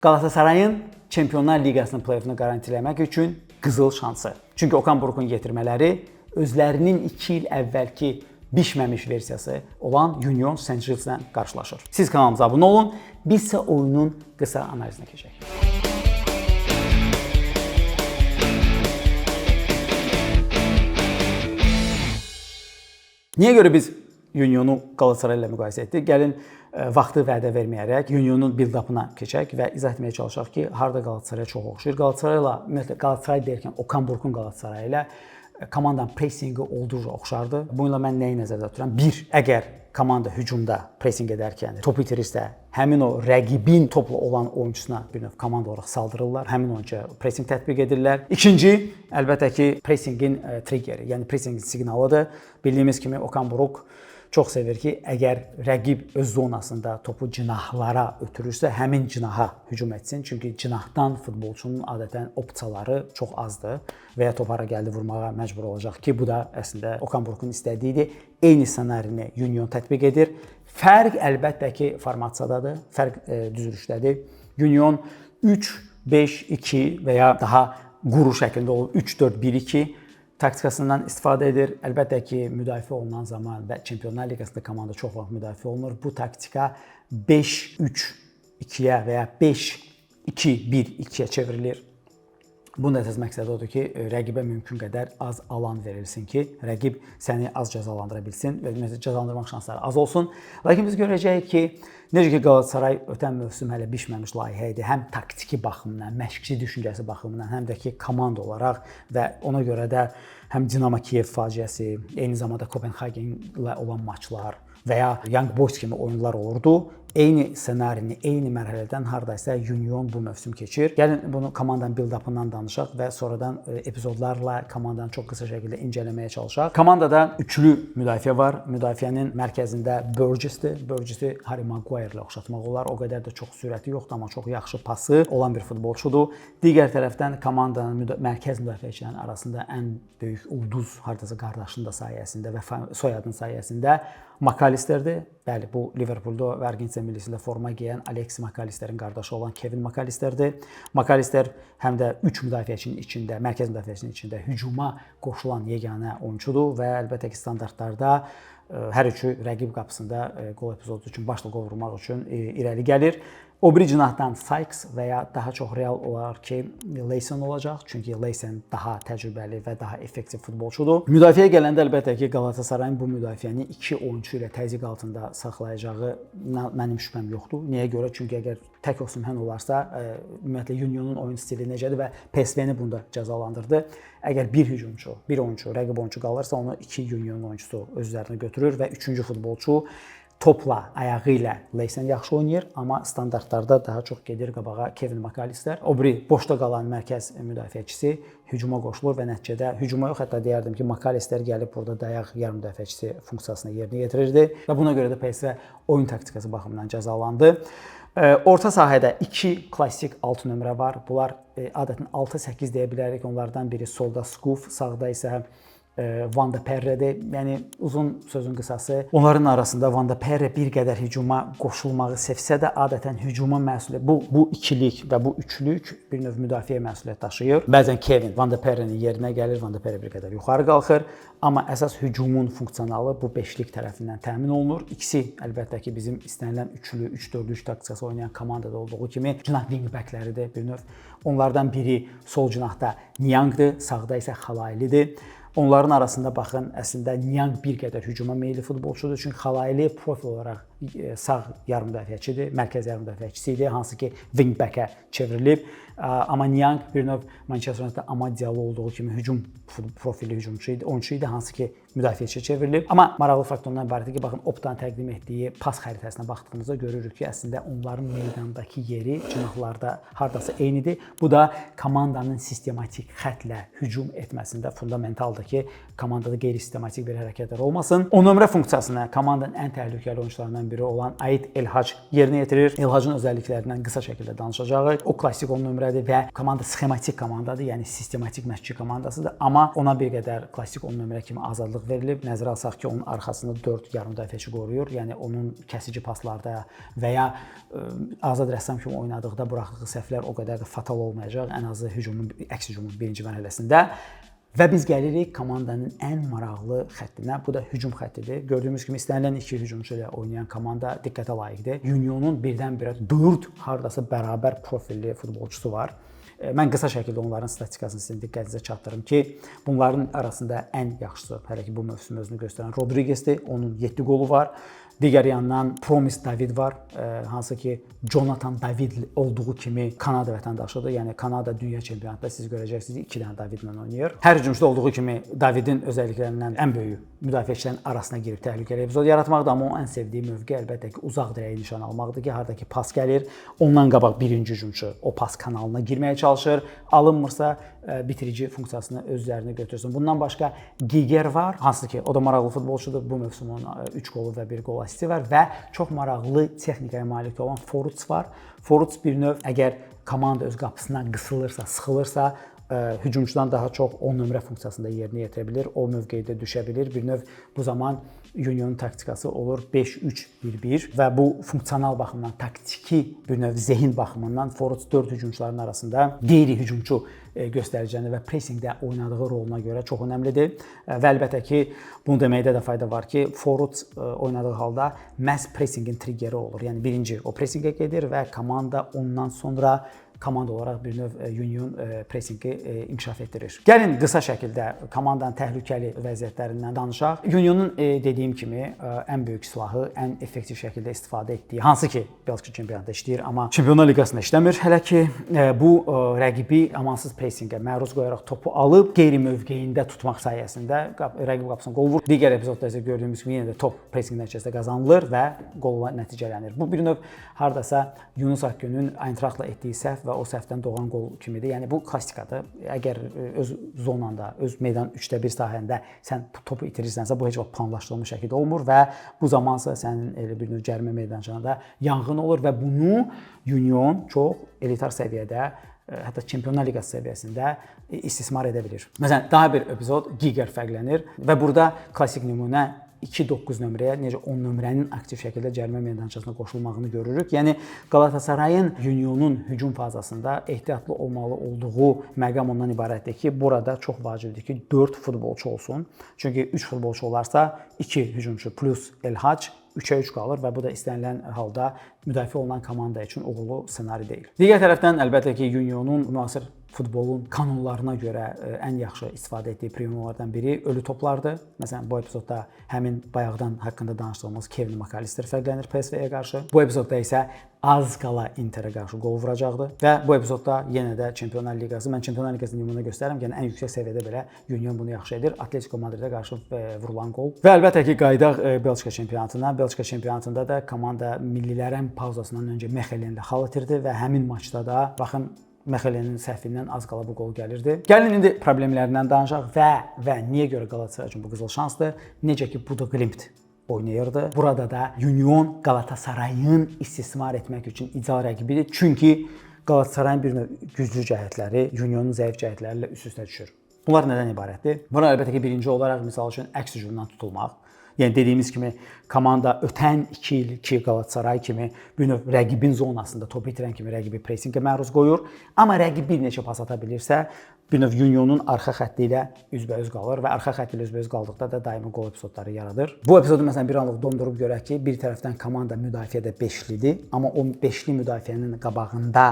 Qalatasarayın Çempionlar Liqasının play-offunu garantiləmək üçün qızıl şansı. Çünki Okan Burukun yetirmələri özlərinin 2 il əvvəlki bişməmiş versiyası olan Union Saint-Gilles-lə qarşılaşır. Siz kanalımıza abunə olun, biz isə oyunun qısa analizinə keçək. Niyə görə biz Unionu Galatasaray ilə müqayisə etdik? Gəlin vaxtı vədə verməyərək Unionun build-up'ına keçək və izah etməyə çalışaq ki, harda Galatasaraya çox oxşayır. Galatasarayla, ümumiyyətlə Galatasaray deyərkən Okan Burukun Galatasaray ilə komandanın pressingi olduqca oxşardı. Bununla mən nəyi nəzərdə tuturam? Bir, əgər komanda hücumda pressing edərkən top itirirsə, həmin o rəqibin topla olan oyunçusuna bir növ komanda olaraq saldırırlar. Həmin oyuncuya pressing tətbiq edirlər. İkinci, əlbəttə ki, pressingin triggeri, yəni pressingin siqnalıdır. Bildiyimiz kimi Okan Buruk çox sevir ki, əgər rəqib öz zonasında topu cinahlara ötürürsə, həmin cinaha hücum etsin. Çünki cinahdan futbolçunun adətən opsiyaları çox azdır və ya top hara gəldi vurmağa məcbur olacaq ki, bu da əslində Okan Burukun istədiyidir. Eyni ssenarini Union tətbiq edir. Fərq əlbəttə ki, formasiyadadır, fərq düzülüşdədir. Union 3-5-2 və ya daha quru şəklində olur, 3-4-1-2 taktikasından istifadə edir. Əlbəttə ki, müdafiə olunan zaman və Çempionlar Liqasında komanda çox vaxt müdafiə olunur. Bu taktika 5-3-2-yə və ya 5-2-1-2-yə çevrilir. Bunun əsas məqsədi odur ki, rəqibə mümkün qədər az alan verilsin ki, rəqib səni az cəzalandıra bilsin və cəzalandırmaq şansları az olsun. Lakin biz görəcəyik ki, necə ki Galatasaray ötən mövsüm hələ bişməmiş layihə idi, həm taktiki baxımından, məşqçi düşüncəsi baxımından, həm də ki, komanda olaraq və ona görə də həm Dinamo Kiyev faciəsi, eyni zamanda Kopenhagenlə olan maçlar və ya Young Boys kimi oyunlar olurdu. Eyni ssenarini, eyni mərhələdən hardaysa Union bu mövsüm keçir. Gəlin bunu komandanın build-up'ından danışaq və sonradan epizodlarla komandanı çox qısa şəkildə incələməyə çalışaq. Komandada üçlü müdafiə var. Müdafiənin mərkəzində Burgessdir. Burgessi Harry Maguire ilə oxşatmaq olar. O qədər də çox sürəti yoxdur, amma çox yaxşı pası olan bir futbolçudur. Digər tərəfdən komandanın mərkəz müdafiəçilərinin arasında ən böyük ulduz hardasa qardaşının da sayəsində və soyadının sayəsində McAllisterdir. Bəli, bu Liverpoolda və Argentina millisində forma geyən Alexis McAllisterin qardaşı olan Kevin McAllisterdir. McAllister həm də 3 müdafiəçinin içində, mərkəz müdafiəçinin içində hücuma qoşulan yeganə oyunçudur və əlbəttə ki, standartlarda hər üçü rəqib qapısında qol epizodu üçün, başla qol vurmaq üçün irəli gəlir. O biri cinahdan Sykes və ya daha çox real olar ki, Leysen olacaq. Çünki Leysen daha təcrübəli və daha effektiv futbolçudur. Müdafiəyə gələndə əlbəttə ki, Galatasarayın bu müdafiəni 2 oyunçu ilə təzyiq altında saxlayacağı mənim şübhəm yoxdur. Niyə görə? Çünki əgər tək Osimhen olarsa, ümumiyyətlə Unionun oyun stili necədir və PSV-ni bunda cəzalandırdı. Əgər bir hücumçu, bir oyunçu, rəqib oyunçu qalırsa, onu 2 Union oyunçusu öz üzərinə götürür və 3-cü futbolçu topla, ayağı ilə Leysen yaxşı oynayır, amma standartlarda daha çox gedir qabağa Kevin McAllister. O biri boşda qalan mərkəz müdafiəçisi hücuma qoşulur və nəticədə hücuma yox, hətta deyərdim ki, McAllister gəlib burada dayaq yarım müdafiəçisi funksiyasını yerinə yetirirdi və buna görə də PSV oyun taktikası baxımından cəzalandı. Orta sahədə 2 klassik 6 nömrə var. Bunlar adətən 6-8 deyə bilərik. Onlardan biri solda Skuf, sağda isə Van de Perre'dir. Yəni uzun sözün qısası, onların arasında Van de Perre bir qədər hücuma qoşulmağı sevsə də adətən hücuma məsuliyyət bu ikilik və bu üçlük bir növ müdafiəyə məsuliyyət daşıyır. Bəzən Kevin Van de Perre'nin yerinə gəlir, Van de Perre bir qədər yuxarı qalxır, amma əsas hücumun funksiyonalı bu beşlik tərəfindən təmin olunur. İkisi əlbəttə ki, bizim istənilən üçlü, 3-4-3 taktikası oynayan komandada olduğu kimi cinah wingbackləridir bir növ. Onlardan biri sol cinahda Niang'dır, sağda isə Xalaylidir. Onların arasında baxın, əslində Niang bir qədər hücuma meyilli futbolçudur. Çünki Xalayli profil olaraq sağ yarım müdafiəçidir, mərkəz yarım müdafiəçisi idi, hansı ki wingback-ə çevrilib. Amma Niang bir növ Manchester United-da Amad Diallo olduğu kimi hücum profilli oyunçu idi, hansı ki müdafiəçiyə çevrilib. Amma maraqlı faktordan ibarətdir ki, baxın Opta'nın təqdim etdiyi pas xəritəsinə baxdığımızda görürük ki, əslində onların meydandakı yeri cinahlarda hardasa eynidir. Bu da komandanın sistematik xətlə hücum etməsində fundamentaldır ki, komandada qeyri-sistematik bir hərəkətlər olmasın. 10 nömrə funksiyasına komandanın ən təhlükəli oyunçularından oyunçularından biri olan Ait Elhac yerinə yetirir. Elhacın özəlliklərindən qısa şəkildə danışacağıq. O klassik 10 nömrədir və komanda sxematik komandadır, yəni sistematik məşqçi komandasıdır. Amma ona bir qədər klassik 10 nömrə kimi azadlıq verilib. Nəzərə alsaq ki, onun arxasında 4 yarım müdafiəçi qoruyur. Yəni onun kəsici paslarda və ya azad rəssam kimi oynadıqda buraxdığı səhvlər o qədər də fatal olmayacaq. Ən azı hücumun, əks hücumun birinci mərhələsində. Və biz gəlirik komandanın ən maraqlı xəttinə. Bu da hücum xəttidir. Gördüyümüz kimi istənilən iki hücumçu ilə oynayan komanda diqqətə layiqdir. Unionun birdən-birə 4 hardasa bərabər profilli futbolçusu var. Mən qısa şəkildə onların statistikasını sizin diqqətinizə çatdırım ki, bunların arasında ən yaxşısı hələ ki bu mövsüm özünü göstərən Rodriguezdir. Onun 7 qolu var. Digər yandan Promis David var, hansı ki Jonathan David olduğu kimi Kanada vətəndaşıdır. Yəni Kanada dünya çempionatında siz görəcəksiniz 2 dənə Davidlə oynayır. Hər hücumçuda olduğu kimi Davidin özəlliklərindən ən böyüyü müdafiəçilərin arasına girib təhlükəli epizod yaratmaqdır, amma o ən sevdiyi mövqe əlbəttə ki uzaq dirəyi nişan almaqdır ki, hardakı pas gəlir, ondan qabaq birinci hücumçu o pas kanalına girməyə çalışır, alınmırsa bitirici funksiyasını öz üzərinə götürsün. Bundan başqa Giger var, hansı ki o da maraqlı futbolçudur. Bu mövsüm onun 3 qolu və 1 qol asisti var və çox maraqlı texnikaya malik olan Foruts var. Foruts bir növ əgər komanda öz qapısından qısılırsa, sıxılırsa, hücumçudan daha çox 10 nömrə funksiyasında yerinə yetirə bilir, o mövqedə düşə bilir. Bir növ bu zaman Unionun taktikası olur 5-3-1-1 və bu funksional baxımdan, taktiki bir növ zehin baxımından Foruts 4 hücumçuların arasında qeyri-hücumçu göstəricəni və pressingdə oynadığı roluna görə çox önəmlidir. Və əlbəttə ki, bunu deməkdə də fayda var ki, Foruts oynadığı halda məhz pressingin triggeri olur. Yəni birinci o pressingə gedir və komanda ondan sonra komanda olaraq bir növ Union pressingi inkişaf etdirir. Gəlin qısa şəkildə komandanın təhlükəli vəziyyətlərindən danışaq. Unionun dediyim kimi ən böyük silahı, ən effektiv şəkildə istifadə etdiyi, hansı ki Belçika çempionatında işləyir, amma Çempionlar Liqasında işləmir. Hələ ki bu rəqibi amansız pressingə məruz qoyaraq topu alıb qeyri-mövqeyində tutmaq sayəsində rəqib qapısına qol vurur. Digər epizodda isə gördüyümüz kimi yenə də top pressing nəticəsində qazanılır və qolla nəticələnir. Bu bir növ hardasa Yunus Akgünün Eintrachtla etdiyi səhv və o səhvdən doğan qol kimidir. Yəni bu klassikadır. Əgər öz zonanda, öz meydan 1/3 sahəndə sən topu itirirsənsə, bu heç vaxt planlaşdırılmış şəkildə olmur və bu zamansa sənin elə bir növ cərimə meydançasında yanğın olur və bunu Union çox elitar səviyyədə, hətta Çempionlar Liqası səviyyəsində istismar edə bilir. Məsələn, daha bir epizod Giger fərqlənir və burada klassik nümunə 2-9 nömrəyə necə 10 nömrənin aktiv şəkildə cərimə meydançasına qoşulmağını görürük. Yəni Qalatasarayın Unionun hücum fazasında ehtiyatlı olmalı olduğu məqam ondan ibarətdir ki, burada çox vacibdir ki 4 futbolçu olsun. Çünki 3 futbolçu olarsa 2 hücumçu plus Elhac 3-ə 3 qalır və bu da istənilən halda müdafiə olunan komanda üçün uğurlu ssenari deyil. Digər tərəfdən əlbəttə ki Unionun müasir futbolun kanunlarına görə ən yaxşı istifadə etdiyi primerlərdən biri ölü toplardır. Məsələn, bu epizodda həmin bayaqdan haqqında danışdığımız Kevin McAllister fərqlənir PSV-yə qarşı. Bu epizodda isə az qala Interə qarşı qol vuracaqdı və bu epizodda yenə də Çempionlar Liqası, mən Çempionlar Liqasının nümunə göstərirəm, yəni ən yüksək səviyyədə belə Union bunu yaxşı edir. Atletico Madridə qarşı vurulan qol. Və əlbəttə ki, qayıdaq Belçika çempionatına. Belçika çempionatında da komanda millilərin pauzasından öncə Mechelen-də xal itirdi və həmin maçda da baxın Mechelenin səhvindən az qala bu qol gəlirdi. Gəlin indi problemlərindən danışaq və niyə görə Galatasaray üçün bu qızıl şansdır? Necə ki Buda Glimt oynayırdı. Burada da Union Galatasarayın istismar etmək üçün ideal rəqibidir. Çünki Galatasarayın bir növ güclü cəhətləri Unionun zəif cəhətləri ilə üst-üstə düşür. Bunlar nədən ibarətdir? Bunlar əlbəttə ki birinci olaraq misal üçün əks hücumdan tutulmaq. Yəni dediyimiz kimi komanda ötən 2 il ki Galatasaray kimi bir növ rəqibin zonasında top itirən kimi rəqibi pressingə məruz qoyur. Amma rəqib bir neçə pas ata bilirsə, bir növ Unionun arxa xətti ilə üzbəüz qalır və arxa xətti ilə üzbəüz qaldıqda da daimi qol epizodları yaradır. Bu epizodu məsələn bir anlıq dondurub görək ki, bir tərəfdən komanda müdafiədə 5-lidir, amma o 5-li müdafiənin qabağında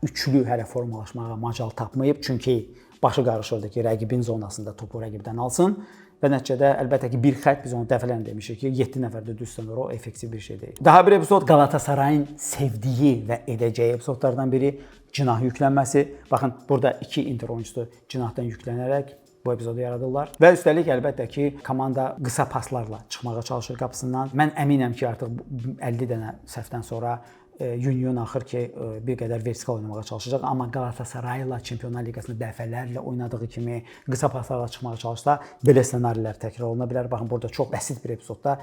üçlü hələ formalaşmağa macal tapmayıb. Çünki başı qarışırdı ki, rəqibin zonasında topu rəqibdən alsın. Və nəticədə əlbəttə ki bir xətt, biz onu dəfələrlə demişik ki 7 nəfərdə düzsən o effektiv bir şey deyil. Daha bir epizod Galatasarayın sevdiyi və edəcəyi epizodlardan biri cinah yüklənməsi. Baxın, burada 2 Inter oyunçusu cinahdan yüklənərək bu epizodu yaradırlar. Və üstəlik əlbəttə ki komanda qısa paslarla çıxmağa çalışır qapısından. Mən əminəm ki artıq 50 dənə səhvdən sonra Union axır ki bir qədər vertikal oynamağa çalışacaq, amma Galatasarayla Çempionlar Liqasında dəfələrlə oynadığı kimi qısa paslarla çıxmağa çalışsa belə ssenarilər təkrar oluna bilər. Baxın, burada çox bəsit bir epizodda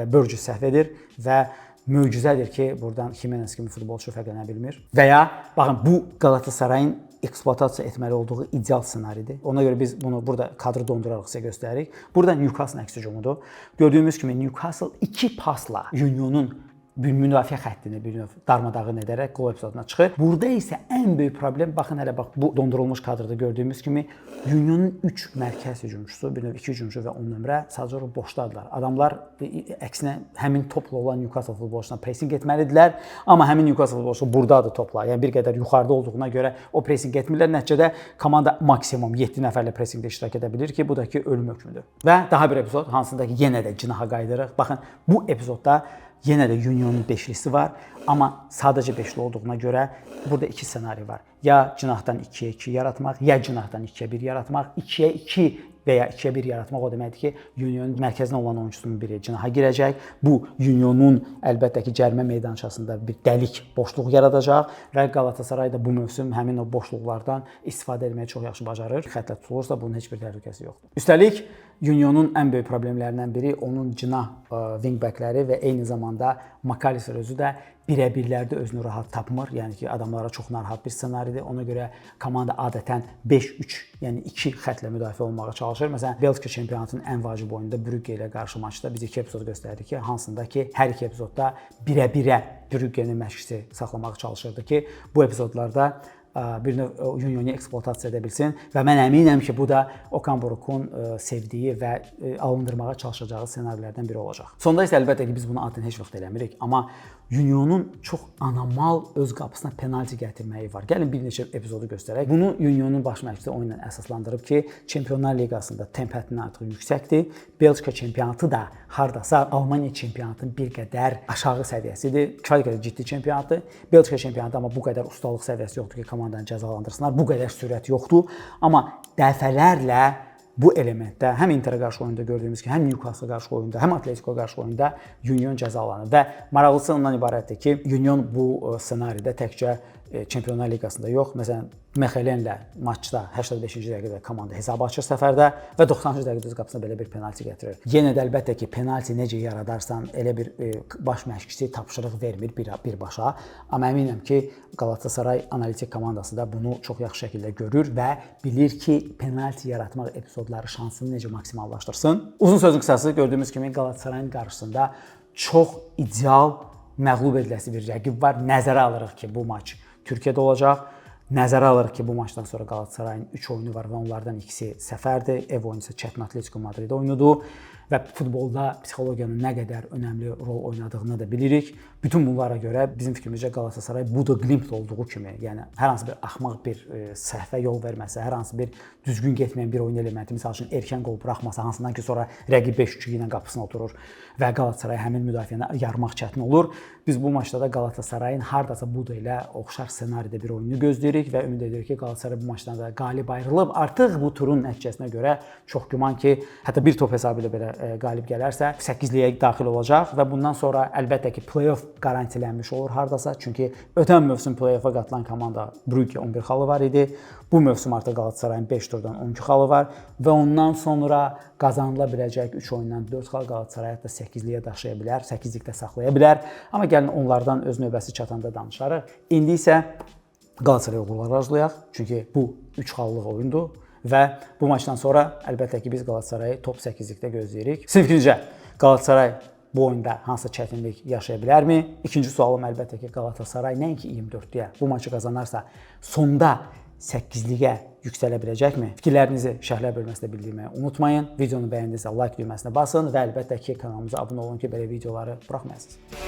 Burgess səhv edir və möcüzədir ki, buradan Jimenez kimi futbolçu fərqlənə bilmir. Və ya baxın, bu Qalatasarayın eksploatasiya etməli olduğu ideal ssenaridir. Ona görə biz bunu burada kadrı donduraraq sizə göstəririk. Burada Newcastle əks hücumudur. Gördüyümüz kimi Newcastle 2 pasla Union'un müdafiə xəttini bir növ darmadağın edərək qol epizoduna çıxır. Burada isə ən böyük problem, baxın hələ bax bu dondurulmuş kadrda gördüyümüz kimi Union'un 3 mərkəz hücumçusu, bir növ 2 hücumçu və 10 nömrə sadəcə boşdadılar. Adamlar əksinə həmin topla olan Newcastle futbolçusuna pressing etməlidirlər, amma həmin Newcastle futbolçusu burdadır topla. Yəni bir qədər yuxarıda olduğuna görə o pressing etmirlər. Nəticədə komanda maksimum 7 nəfərlə pressingdə iştirak edə bilir ki, bu da ki ölüm hökmüdür. Və daha bir epizod hansında ki yenə də cinaha qayıdırıq. Baxın, bu epizodda yenə də Union'un 5-lisi var, amma sadəcə 5-li olduğuna görə burada 2 ssenari var. Ya cinahdan 2-yə 2 yaratmaq, ya cinahdan 2-yə 1 yaratmaq. 2-yə 2 və ya 2-yə 1 yaratmaq o deməkdir ki, Union'un mərkəzinə olan oyunçusunun biri cinaha girəcək. Bu Union'un əlbəttə ki cərimə meydançasında bir dəlik, boşluq yaradacaq və Galatasaray da bu mövsüm həmin o boşluqlardan istifadə etməyi çox yaxşı bacarır. Xəttlə tutulursa bunun heç bir təhlükəsi yoxdur. Üstəlik Union'un ən böyük problemlərindən biri onun cinah wingbackləri və eyni zamanda McAllister özü də birə-birlərdə özünü rahat tapmır. Yəni ki, adamlara çox narahat bir ssenaridir. Ona görə komanda adətən 5-3, yəni 2 xəttlə müdafiə olmağa çalışır. Məsələn, Belçika çempionatının ən vacib oyununda Brügge ilə qarşı maçda biz 2 epizod göstərdik ki, hansında ki, hər 2 epizodda birə-birə Brüggenin məşqçisi saxlamağa çalışırdı ki, bu epizodlarda bir növ Union'u eksploatasiya edə bilsin və mən əminəm ki, bu da Okan Buruk'un sevdiyi və alındırmağa çalışacağı ssenarilərdən biri olacaq. Sonda isə əlbəttə ki, biz bunu adətən heç vaxt eləmirik, amma Union'un çox anormal öz qapısına penalti gətirməyi var. Gəlin bir neçə epizodu göstərək. Bunu Union'un baş məşqçisi oyunla əsaslandırıb ki, Çempionlar Liqasında temp həddindən artıq yüksəkdir. Belçika çempionatı da hardasa Almaniya çempionatının bir qədər aşağı səviyyəsidir. Kifayət qədər ciddi çempionatdır. Belçika çempionatı amma bu qədər ustalıq səviyyəsi yoxdur ki, komandanı cəzalandırsınlar. Bu qədər sürət yoxdur. Amma dəfələrlə bu elementdə həm Interə qarşı oyunda gördüyümüz kimi, həm Newcastle qarşı oyunda, həm Atletico qarşı oyunda Union cəzalanır və maraqlısı ondan ibarətdir ki, Union bu ssenaridə təkcə Çempionlar Liqasında yox, məsələn, Mexelenlə maçda 85-ci dəqiqədə komanda hesabı açır səfərdə və 90-cı dəqiqədə öz qapısına belə bir penalti gətirir. Yenə də əlbəttə ki, penalti necə yaradarsan, elə bir baş məşqçisi tapşırıq vermir birbaşa. Amma əminəm ki, Galatasaray analitik komandası da bunu çox yaxşı şəkildə görür və bilir ki, penalti yaratmaq epizodları şansını necə maksimallaşdırsın. Uzun sözün qısası, gördüyümüz kimi Galatasarayın qarşısında çox ideal məğlub ediləsi bir rəqib var. Nəzərə alırıq ki, bu maç Türkiyədə olacaq. Nəzərə alırıq ki, bu maçdan sonra Galatasarayın 3 oyunu var və onlardan ikisi səfərdir. Ev oyunu isə çətin Atletico Madrid oyunudur və futbolda psixologiyanın nə qədər önəmli rol oynadığını da bilirik. Bütün bunlara görə bizim fikrimizcə Galatasaray Budo Glimt olduğu kimi, yəni hər hansı bir axmaq bir səhvə yol verməsə, hər hansı bir düzgün getməyən bir oyun elementi, məsəl üçün erkən qol buraxmasa, hansından ki sonra rəqib 5-3 ilə qapısına oturur və Galatasaray həmin müdafiəni yarmaq çətin olur. Biz bu maçda da Galatasarayın hardasa Budo ilə oxşar ssenaridə bir oyunu gözləyirik və ümid edirik ki, Galatasaray bu maçdan da qalib ayrılıb. Artıq bu turun nəticəsinə görə çox güman ki, hətta bir top hesabı ilə belə qalib gələrsə 8-liyə daxil olacaq və bundan sonra əlbəttə ki, play-off qarantilənmiş olur hardasa. Çünki ötən mövsüm play-offa qatılan komanda Brügge 11 xalı var idi. Bu mövsüm artıq Galatasarayın 5 turdan 12 xalı var və ondan sonra qazanıla biləcək 3 oyundan 4 xal Galatasaray hətta 8-liyə daşıya bilər, 8-likdə saxlaya bilər. Amma gəlin onlardan öz növbəsi çatanda danışarıq. İndi isə Galatasaray uğurlar arzulayaq. Çünki bu 3 xallıq oyundur və bu maçdan sonra əlbəttə ki, biz Galatasarayı top 8-likdə gözləyirik. Sizin fikrincə Galatasaray bu oyunda hansı çətinlik yaşaya bilərmi? İkinci sualım əlbəttə ki, Galatasaray nəinki 24-lüyə bu maçı qazanarsa sonda 8-liyə yüksələ biləcəkmi? Fikirlərinizi şərhlər bölməsində bildirməyi unutmayın. Videonu bəyəndinizsə like düyməsinə basın və əlbəttə ki, kanalımıza abunə olun ki, belə videoları buraxmayasınız.